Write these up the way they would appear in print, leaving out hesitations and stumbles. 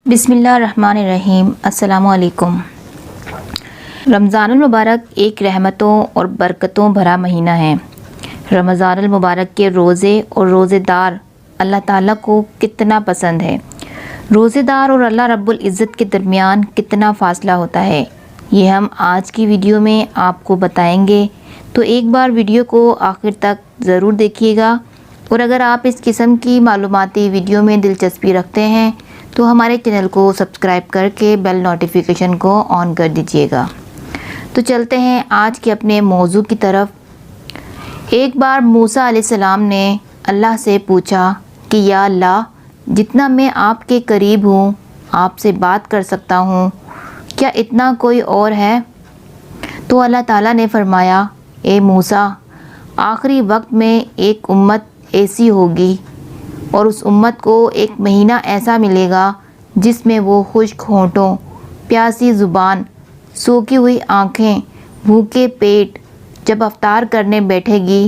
بسم اللہ الرحمن الرحیم۔ السلام علیکم۔ رمضان المبارک ایک رحمتوں اور برکتوں بھرا مہینہ ہے۔ رمضان المبارک کے روزے اور روزے دار اللہ تعالیٰ کو کتنا پسند ہے۔ روزے دار اور اللہ رب العزت کے درمیان کتنا فاصلہ ہوتا ہے، یہ ہم آج کی ویڈیو میں آپ کو بتائیں گے، تو ایک بار ویڈیو کو آخر تک ضرور دیکھیے گا، اور اگر آپ اس قسم کی معلوماتی ویڈیو میں دلچسپی رکھتے ہیں تو ہمارے چینل کو سبسکرائب کر کے بیل نوٹیفیکیشن کو آن کر دیجیے گا۔ تو چلتے ہیں آج کے اپنے موضوع کی طرف۔ ایک بار موسیٰ علیہ السلام نے اللہ سے پوچھا کہ یا اللہ، جتنا میں آپ کے قریب ہوں، آپ سے بات کر سکتا ہوں، کیا اتنا کوئی اور ہے؟ تو اللہ تعالیٰ نے فرمایا، اے موسیٰ، آخری وقت میں ایک امت ایسی ہوگی اور اس امت کو ایک مہینہ ایسا ملے گا جس میں وہ خشک ہونٹوں، پیاسی زبان، سوکھی ہوئی آنکھیں، بھوکے پیٹ جب افطار کرنے بیٹھے گی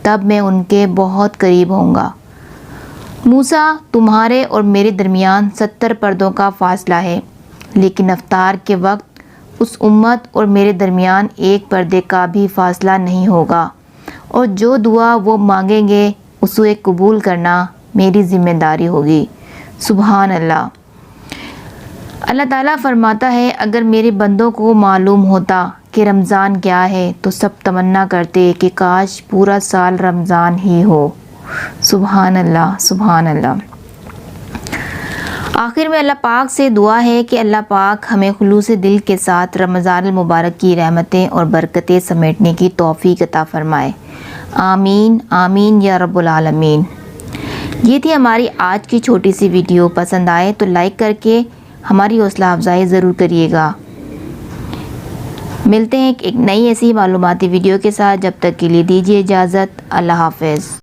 تب میں ان کے بہت قریب ہوں گا۔ موسیٰ، تمہارے اور میرے درمیان 70 پردوں کا فاصلہ ہے، لیکن افطار کے وقت اس امت اور میرے درمیان ایک پردے کا بھی فاصلہ نہیں ہوگا، اور جو دعا وہ مانگیں گے اسے قبول کرنا میری ذمہ داری ہوگی۔ سبحان اللہ۔ اللہ تعالیٰ فرماتا ہے، اگر میرے بندوں کو معلوم ہوتا کہ رمضان کیا ہے تو سب تمنا کرتے کہ کاش پورا سال رمضان ہی ہو۔ سبحان اللہ، سبحان اللہ۔ آخر میں اللہ پاک سے دعا ہے کہ اللہ پاک ہمیں خلوص دل کے ساتھ رمضان المبارک کی رحمتیں اور برکتیں سمیٹنے کی توفیق عطا فرمائے۔ آمین آمین یا رب العالمین۔ یہ تھی ہماری آج کی چھوٹی سی ویڈیو۔ پسند آئے تو لائک کر کے ہماری حوصلہ افزائی ضرور کریے گا۔ ملتے ہیں ایک نئی ایسی معلوماتی ویڈیو کے ساتھ، جب تک کے لیے دیجیے اجازت۔ اللہ حافظ۔